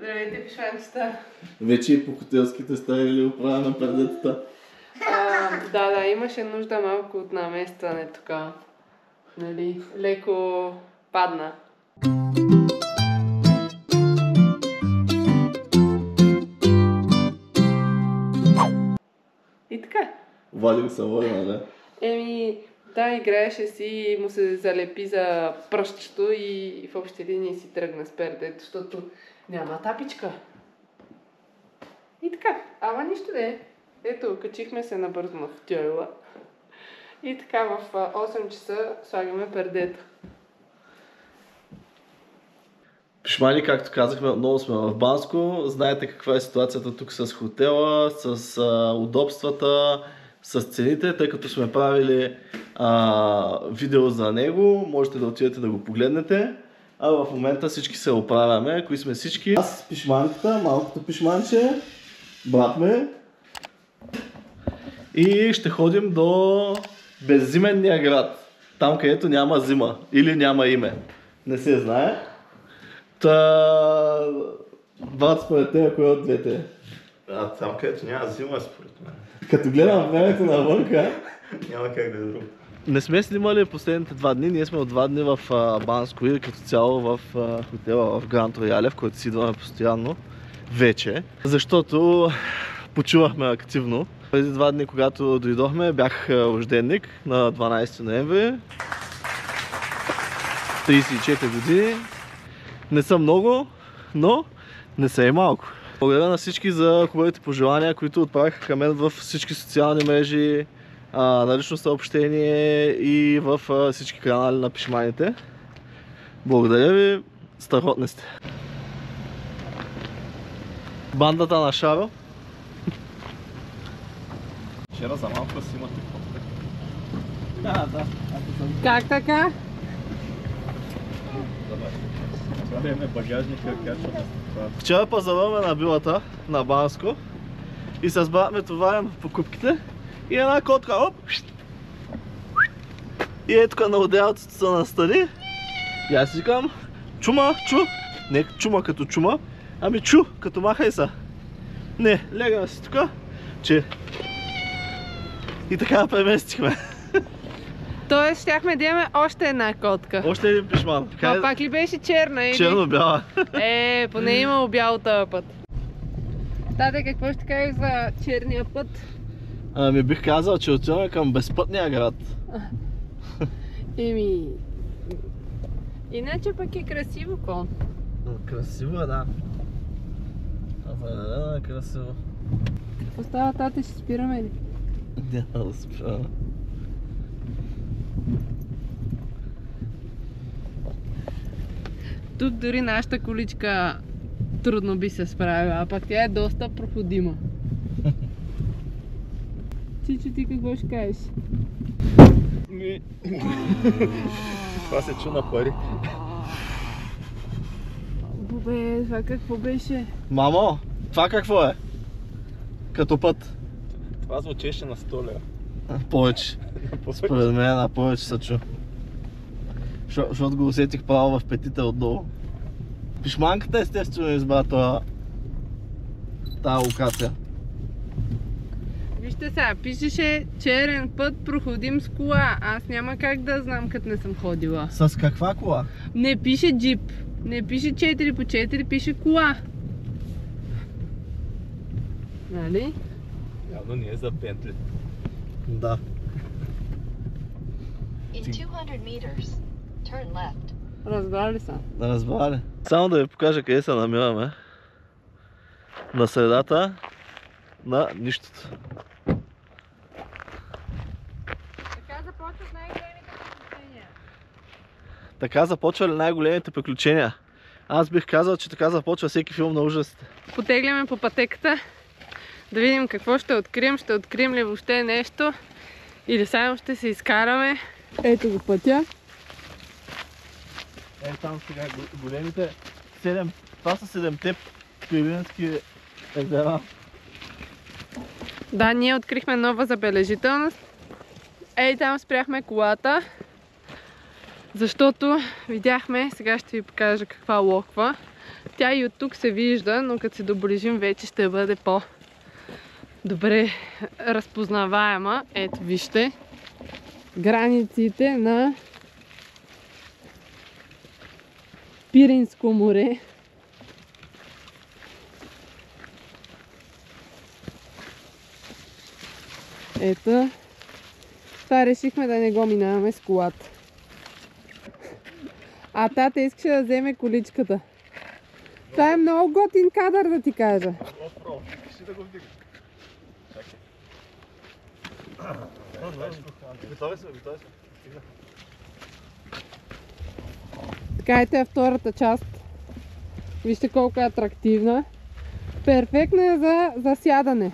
Здравейте, пишванчета! Вече и по хотелските стаи оправяме пердетата. Да, имаше нужда малко от наместване тук. Нали, леко падна. И така. Вадим се вода, да? Да, играеше си и му се залепи за пръстчето и в общи линии си тръгна с пердето, защото няма тапичка. И така, ама нищо да е. Ето, качихме се набързо на хотела. И така в 8 часа слагаме пердето. Пишмани, както казахме, отново сме в Банско. Знаете каква е ситуацията тук с хотела, с удобствата, с цените, тъй като сме правили видео за него. Можете да отидете да го погледнете. А в момента всички се оправяме. Кои сме всички? Аз, пишманката, малкото пишманче, брат ме. И ще ходим до безименния град. Там, където няма зима. Или няма име. Не се знае. Брат, според те, кое от двете? Там, където няма зима, според мен. Като гледам времето навънка, няма как да е друго. не сме снимали последните 2 дни. Ние сме от 2 дни в Банско и като цяло в хотела в Гранд Рояле, в който си идваме постоянно. Вече. Защото почувахме активно. Преди 2 дни, когато дойдохме, бях рожденник на 12 ноември. 34 години. Не са много, но не са и малко. Благодаря на всички за хубавите пожелания, които отправиха към мен в всички социални мрежи, на лично съобщение и в всички канали на пишманите. Благодаря ви, страхотни сте. Бандата на Шаро. Вчера за малко си имате фотка. Да. Как така? Правиме багажника, качваме това. Вчера пазаруваме на билата на Банско и с брат ме товарям покупките и една котка, оп! И е тук на отделцето се настани. И аз си викам, чума, чу! Не чума като чума, ами чу, като махай са. Не, легна си тук, че... И така преместихме. Тоест, щяхме да имаме още една котка. Още един пишман. А пак ли беше черна или? Черно-бяла. Поне имало бяло този път. Тате, какво ще кажеш за черния път? Ами бих казал, че отиваме към безпътния град. Иначе пък е красиво, кон. Красиво е, да. Определено е красиво. Какво става, тате, ще спираме ли? Няма да спираме. Тук дори нашата количка трудно би се справила, а пък тя е доста проходима. Чичо, ти какво ще кажеш? Това се чу на пари. Бобе, това какво беше? Мамо, това какво е? Като път. Това звучеше на 100 лева. Повече. Според мен на повече се чу. Защото го усетих право в петите отдолу. Пишманката естествено избра тази локация. Вижте сега, пишеше черен път проходим с кола. Аз няма как да знам, като не съм ходила. С каква кола? Не пише джип, не пише 4x4, пише кола. Нали? Явно не е за Бентли. Да. In 200 meters, turn left. Разбрали са. Разбрали. Само да ви покажа къде се намираме. На средата на нищото. Така започват най-големите приключения. Така започвали най-големите приключения. Аз бих казал, че така започва всеки филм на ужасите. Потегляме по пътеката, да видим какво ще открием ли въобще нещо или само ще се изкараме. Ето го пътя. Там сега големите 7, това са 7-те пирински езера. Да, ние открихме нова забележителност. Там спряхме колата, защото видяхме, сега ще ви покажа каква локва. Тя и от тук се вижда, но като се доближим вече ще бъде по-добре разпознаваема. Ето вижте границите на Пиринско море. Ето. Това решихме да не го минаваме с колата. А тата искаше да вземе количката. Това е много готин кадър, да ти кажа. Така ето е втората част. Вижте колко е атрактивна. Перфектна е за сядане.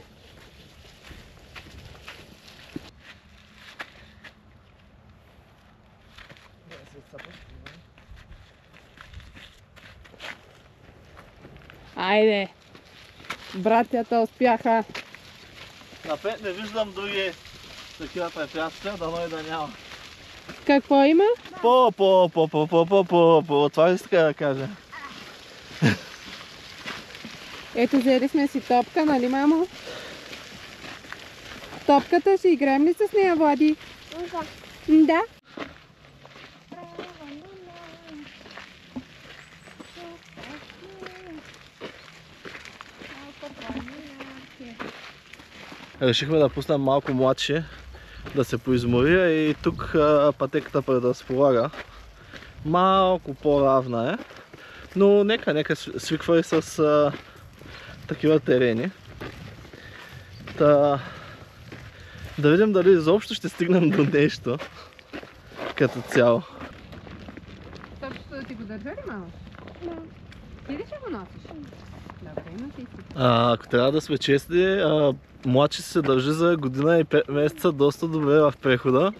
Айде! Братята успяха. Напред не виждам други такива препятствия, дано и да няма. Какво има? Това ли така да кажа? Ето, взели сме си топка, нали, мамо? Топката ще играем ли с нея, Влади? Да. Решихме да пуснем малко младши, да се поизмори и тук пътеката предразполага. Малко по-равна е, но нека свиква и с такива терени. Да видим дали изобщо ще стигнем до нещо като цяло. Топчето да ти го държа ли, мамо? Да. Ти ли ще го носиш? Добре, носи си. Ако трябва да сме честни, младши се държи за година и 5 месеца доста добре в прехода.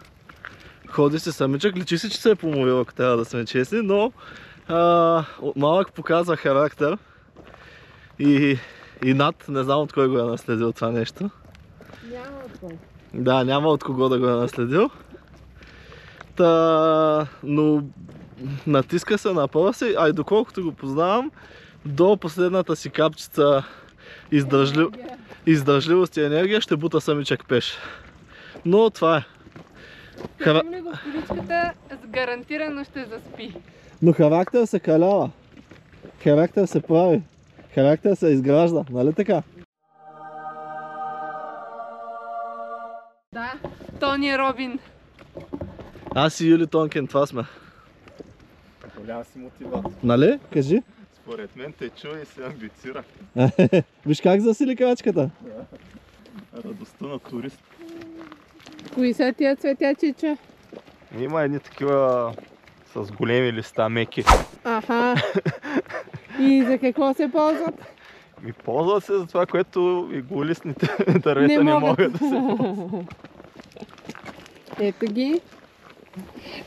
Ходи си самичък, личи си, че се е поморил, ако трябва да сме честни, но от малък показва характер и над, не знам от кой го е наследил това нещо. Няма от кой. Да, няма от кого да го е наследил. Но натиска се, напъва се, а и доколкото го познавам, до последната си капчица издържливост и енергия ще бута самичък пеш. Но това е. Кажем ли го в количката, гарантирано ще заспи. Но характер се калява. Характер се прави. Характер се изгражда, нали така? Да, Тони Робин. Аз и Юли Тонкен, това сме. Голяма си мотивация. Нали? Кажи. Според мен те чува и се амбицира. Виж как засили крачката. Радостта на турист. Кои са тия цветячича? Има едни такива с големи листа, меки. Аха. И за какво се ползват? И ползват се за това, което и голистните дървета не могат да се ползват. Ето ги.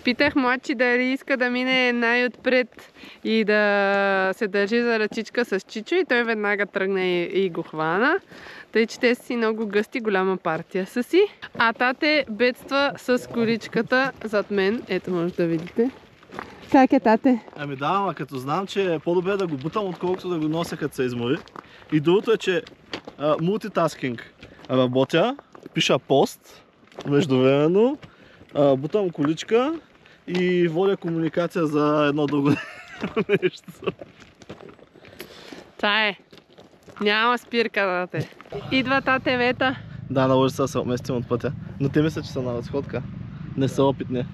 Питах младши дали иска да мине най-отпред и да се държи за ръчичка с Чичо и той веднага тръгна и го хвана. Тъй, че те си много гъсти, голяма партия са си. А тате бедства с количката зад мен. Ето може да видите. Как е, тате? Ами да, ама като знам, че е по-добре да го бутам, отколкото да го нося като се измори. И другото е, че мултитаскинг работя, пиша пост междувременно, бутам количка и водя комуникация за едно друго нещо. Това е. Няма спирка, тате. Идва тате Вета. Да, наложи се да се отместим от пътя. Но те мисля, че са на разходка. Не са опитни.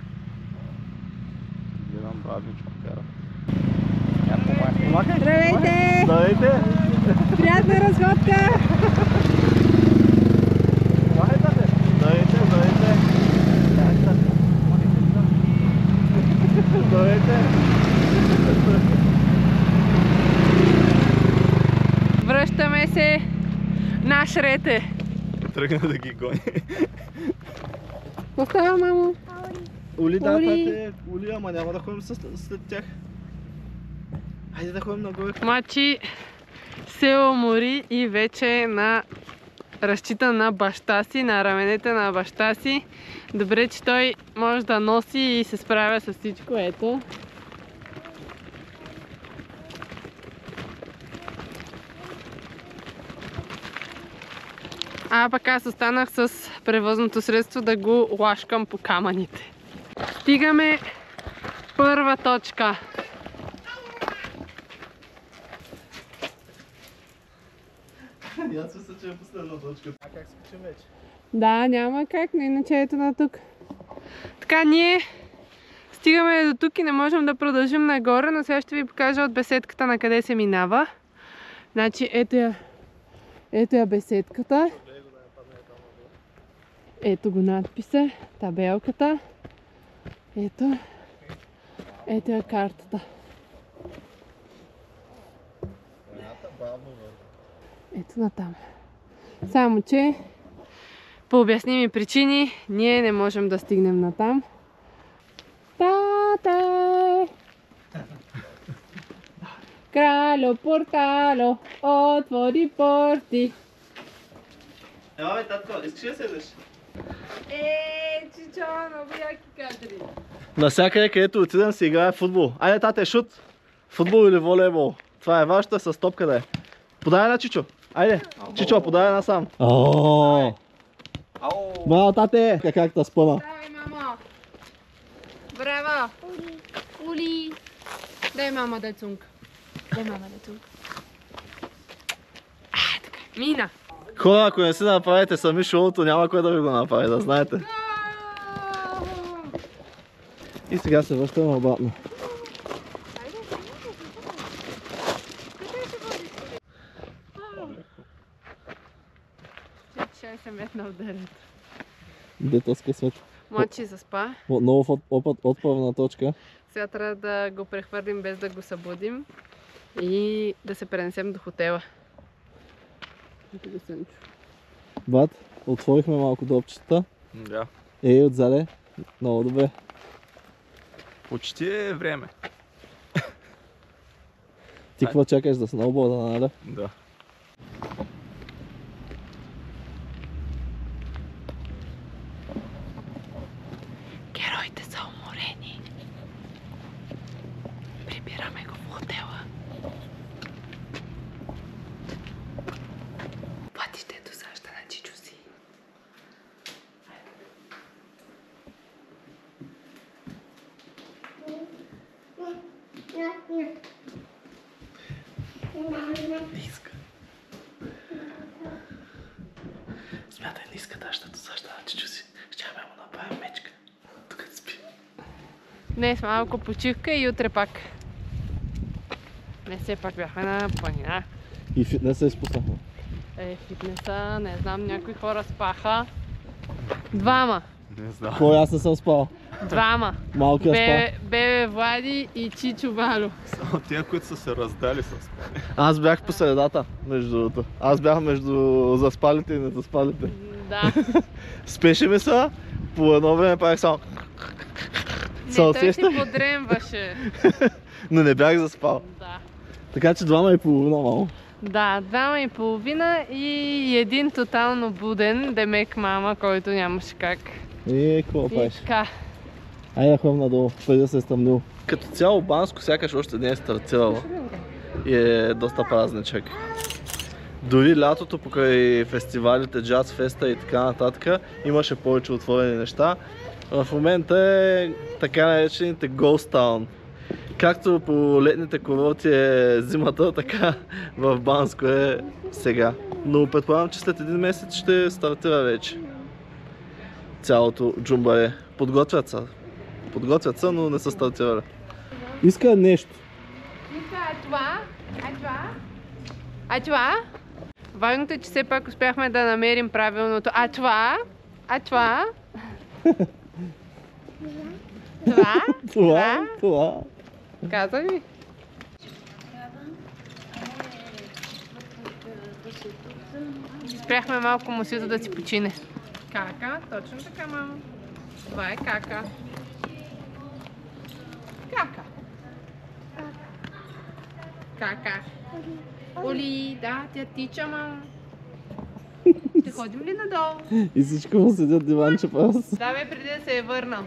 Гледам бавничко кара. Здравейте! Здравейте! Приятна разходка! Здравейте, здравейте! Здравейте! Връщаме се на Шрете. Тръгна да ги гони. Какво става, мамо? Ули, да, Ули. тате, Ули, ама няма да ходим след тях. Хайде да ходим нагоре. Мачи се умори и вече разчита на баща си, на раменете на баща си. Добре, че той може да носи и се справя с всичко. Ето. А пък аз останах с превозното средство да го лашкам по камъните. Стигаме първа точка. Аз мисля, че е последна точка. А как скачим вече? Да, няма как, но иначе ето на тук. Така, ние стигаме до тук и не можем да продължим нагоре, но сега ще ви покажа от беседката на къде се минава. Значи, ето я беседката. Ето го надписа, табелката. Ето я картата. Ето натам. Само че по обясними причини ние не можем да стигнем натам. Тате! Крало, портало, отвори порти. Ела бе, татко, искаш ли да седеш? Чичо, много яки кадри. Насякъде, където отидем, се играе в футбол. Айде, тате, шут! Футбол или волейбол? Това е вашата с топка да е. Подай на Чичо. Айде, Чичо, подай на сам. Браво, тате! Как те спъна? Давай, мамо! Браво! Ули! Дай мама да цунка. Така, мина! Хора, ако не си направите сами шоуто, няма кой да ви го направи, да знаете. И сега се връщаме обратно. Ще се метна в дървето. Дето с късмет. Мочи заспа. Отново в отправна точка. Сега трябва да го прехвърлим без да го събудим и да се пренесем до хотела. Ето го Сънчо. Бат, отворихме малко допчета. Да. Отзаде. Много добре. Почти е време. Ти какво чакаш за сноуборда, нали? Да. Героите са уморени. Прибираме го в хотела. Пътището саща на Чичо си. Не иска. Смятай, не иска тащата саща на Чичо си. Ще му направим мечка. Тук спи. Днес малко почивка и утре пак. Днес все пак бяхме на планина. И фитнеса изпуснахме. Фитнеса, не знам, някои хора спаха. Двама. Не знам. Кой, аз не съм спал? Двама. Малкият спа. Бебе Влади и Чичо Вало. Само тия, които са се раздали с спали. Аз бях по средата, между другото. Аз бях между заспалите и незаспалите. Да. Спеше ми се, по едно време правих само... Не, той си подремваше. Но не бях заспал. Да. Така че 2,5 мамо. Да, 2,5 и един тотално буден, демек мама, който нямаше как. Какво И правиш? така. Айде да ходим надолу, преди да се е стъмнил. Като цяло Банско сякаш още не е стартирало. И е доста празничък. Дори лятото покрай фестивалите, джаз феста и така нататък, имаше повече отворени неща. В момента е така наречените Ghost Town. Както по летните курорти е зимата, така в Банско е сега. Но предполагам, че след един месец ще стартира вече цялото джумбаре. Подготвят се, но не са стартирали. Иска нещо. А това? Важното е, че все пак успяхме да намерим правилното. А това? Това. Каза ми. Спряхме малко мусито да си почине. Кака, точно така, мамо. Това е кака. Кака. Оли, да, тя тича, мамо. Ще ходим ли надолу? И всичко му седят диванче просто. Да, бе, преди да се е върнал.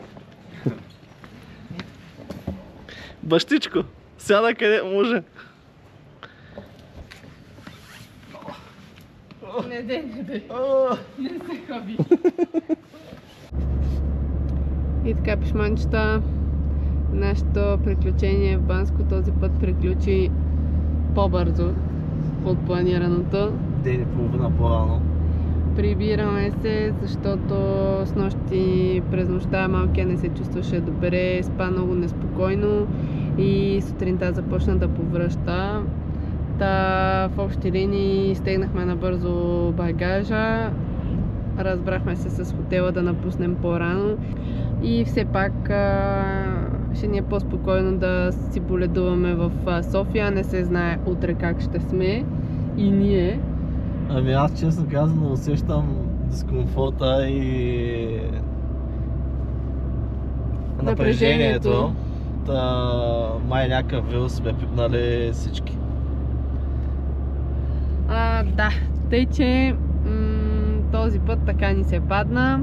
Бащичко, сяда къде може. Не дей. Не се хаби. И така, пишманчета, нашето приключение в Банско този път приключи по-бързо от планираното. Ден и половина по-рано. Прибираме се, защото с нощи през нощта малкия не се чувстваше добре, спа много неспокойно и сутринта започна да повръща. Та в общи линии стегнахме набързо багажа, разбрахме се с хотела да напуснем по-рано и все пак ще ни е по-спокойно да си боледуваме в София. Не се знае утре как ще сме и ние. Ами аз честно казано усещам дискомфорта и напрежението. Май някакъв вирус сме пипнали всички. Да, тъй че този път така ни се падна,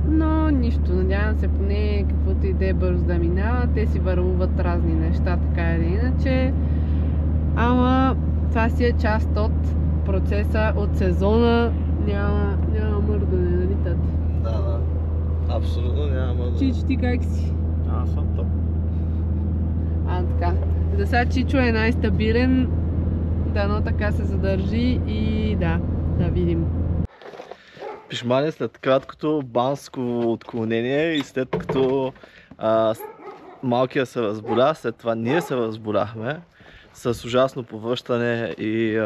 но нищо, надявам се поне каквото и да е бързо да минава, те си върлуват разни неща, така или иначе, ама това си е част от процеса, от сезона, няма мърдане, нали тати? Да, абсолютно няма мърдане. Чичо, ти как си? Аз съм топ. Така, за сега Чичо е най-стабилен, дано така се задържи и да видим. Пишмани, след краткото банско отклонение и след като малкия се разболя, след това ние се разболяхме с ужасно повръщане и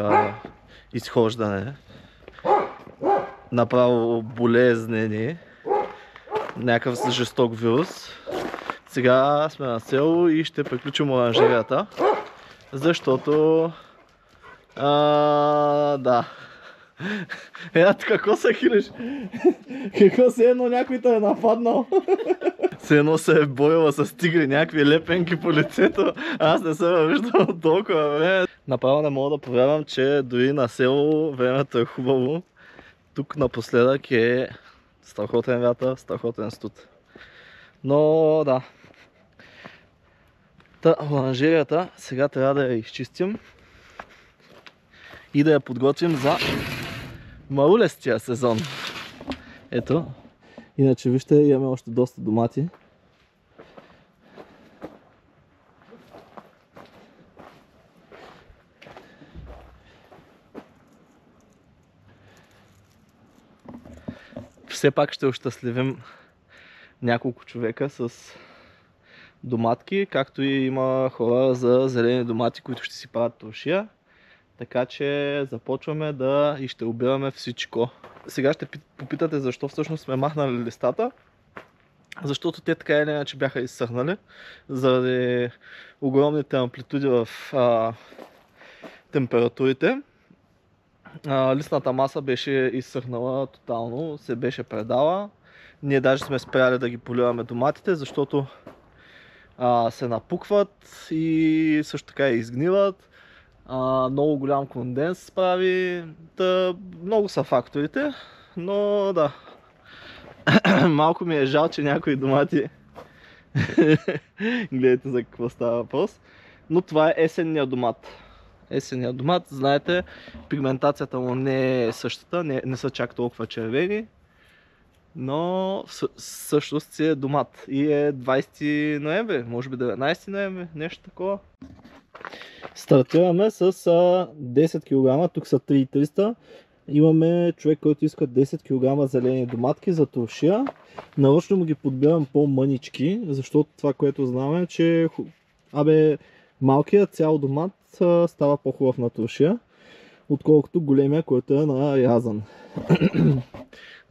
изхождане. Направо болезнени. Някакъв жесток вирус. Сега сме на село и ще приключим оранжерията, защото да. Какво се хилиш? Какво се едно някой те е нападнал? Се едно се е боила с тигри, някакви лепенки по лицето. Аз не съм виждал толкова време. Направо не мога да повярвам, че дори на село времето е хубаво. Тук напоследък е страхотен вятър, страхотен студ. Но да. Оранжерията сега трябва да я изчистим и да я подготвим за малолестия сезон. Ето. Иначе вижте, имаме още доста домати. Все пак ще ощастливим няколко човека с доматки, както и има хора за зелени домати, които ще си правят туршия. Така че започваме и ще обираме всичко. Сега ще попитате защо всъщност сме махнали листата. Защото те така или иначе бяха изсъхнали. Заради огромните амплитуди в температурите. Листната маса беше изсъхнала тотално, се беше предала. Ние даже сме спряли да ги поливаме доматите, защото се напукват и също така изгниват. Много голям конденс прави. Много са факторите, но да. Малко ми е жал, че някои домати гледайте за какво става въпрос. Но това е есенният домат. Есенният домат, знаете, пигментацията му не е същата, не са чак толкова червени, но всъщност си е домат и е 20 ноември, може би 19 ноември, нещо такова. Стартираме с 10 кг, тук са 3300. Имаме човек, който иска 10 кг зелени доматки за туршия. Нарочно му ги подбирам по-мънички, защото това, което знаме е, че малкият цял домат става по-хубав на туршия, отколкото големия, който е нарязан.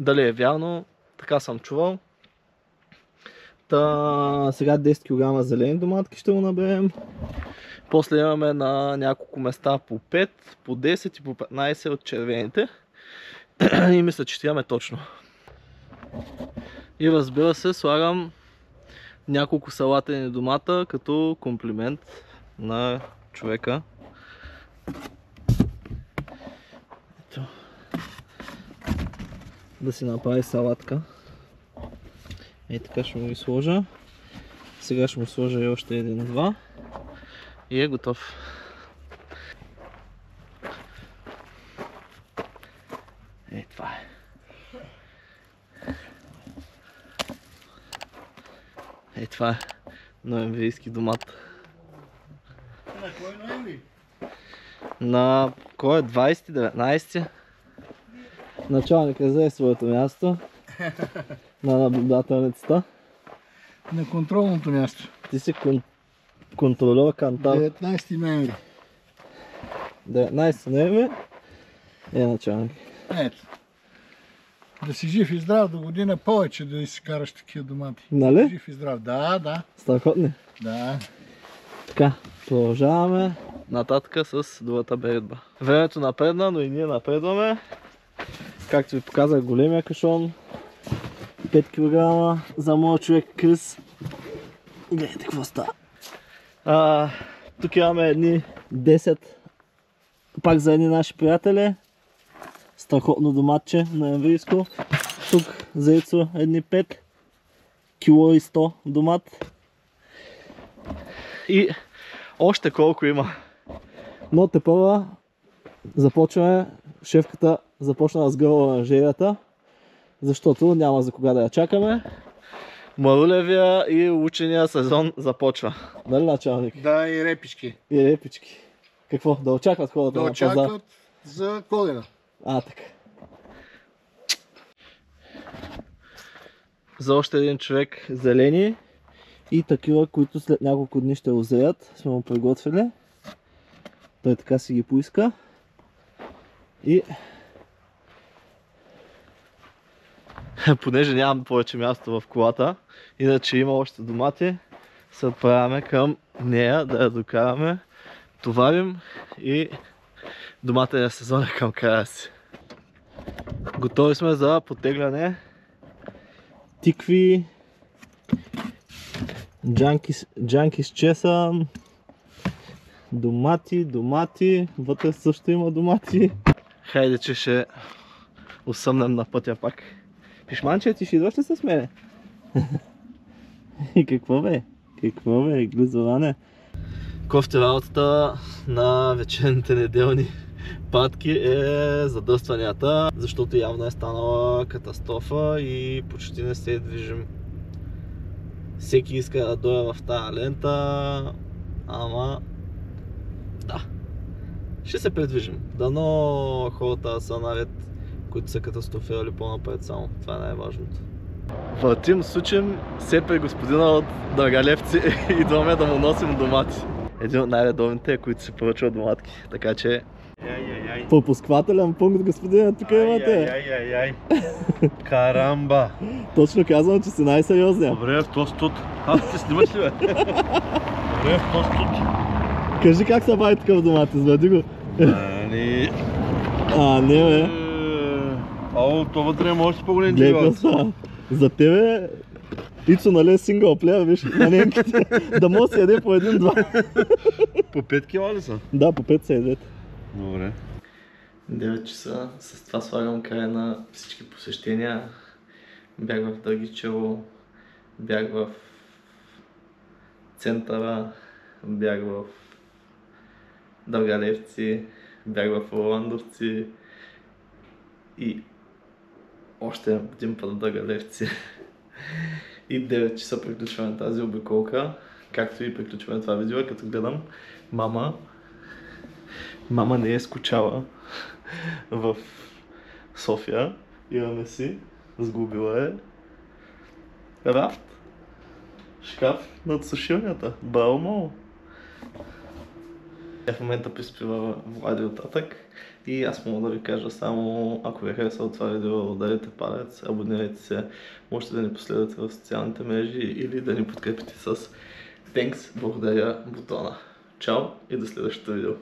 Дали е вярно, така съм чувал. Сега 10 кг зелени доматки ще го наберем. После имаме на няколко места по 5, по 10 и по 15 от червените. И мисля, че имаме точно. И разбира се, слагам няколко салатени домата като комплимент на човека. Ето. Да си направи салатка. Така ще му ги сложа. Сега ще му сложа и още един-два. И е готов. Ей, това е. Ей, това е ноемврийски домат. На кой ноември? На кой е 20-19? Началника взе своето място на наблюдателницата. На контролното място. Ти си контролер кантар. 19 ноември. 19 ноември е началник. Ето. Да си жив и здрав до година повече да си караш такива домати. Нали? Жив и здрав. Да. Страхотни. Да. Така, продължаваме нататък с другата бередба. Времето напредна, но и ние напредваме. Както ви показах, големия кашон. 5 кг за моят човек Крис. Гледайте какво става. Тук имаме едни 10 пак за едни наши приятели. Страхотно доматче на еврейско. Тук за Ицо едни 5 кило и 100 домат. И още колко има. Но тепърва започваме, шефката започна да сгърва оранжерията, защото няма за кога да я чакаме. Марулевия и учения сезон започва. Нали, началник? Да, и репички. И репички. Какво? Да очакват хората Да на пазар? очакват за Коледа. Така. За още един човек зелени и такива, които след няколко дни ще озреят, сме му приготвили. Той така си ги поиска. И понеже нямам повече място в колата, иначе има още домати, се отправяме към нея да я докараме, товарим и доматения сезон е към края си. Готови сме за потегляне. Тикви, джанки с чесън, домати, вътре също има домати. Хайде, че ще усъмнем на пътя пак. Пишманче, ти ще идваш ли с мене? И какво бе? Глизоване? Кофти работата на вечерните неделни пратки е задръстванията, защото явно е станала катастрофа и почти не се движим. Всеки иска да дойде в тая лента, ама да, ще се предвижим. Дано хората са наред, които са катастрофирали по-напред само. Това е най-важното. Въртим, сучим все при господина от Драгалевци и идваме да му носим домати. Един от най-редовните, които се поръчват доматки. Така че пропусквателен пункт, господина, тук имате. Карамба! Точно казвам, че си най-сериозния. Добре, в този тут. Аз те снимаш ли, бе? Добре, в този тут. Кажи как се прави такъв домат, изведи го. Не бе. Ало, това вътре може си по-голем гледай диван. какво. За тебе Ицо, нали е сингъл плеер, виж, на немките. Да може да се яде по един-два. По 5 кила ли са? Да, по 5 се ядете. Добре. 9 часа, с това слагам край на всички посещения. Бях в Дъргичево, бях в центъра, бях в Дъргалевци, бях в Орландовци и още един път в Дъргалевци. И 9 часа приключваме тази обиколка, както и приключваме това видео, като гледам мама не е скучала в София. Имаме си, сгубила е рафт, шкаф над сушилнята. Браво, мамо! В момента приспива Влади оттатък и аз мога да ви кажа само, ако ви е харесало това видео, ударете палец, абонирайте се, можете да ни последвате в социалните мрежи или да ни подкрепите с Thanks, благодаря бутона. Чао и до следващото видео.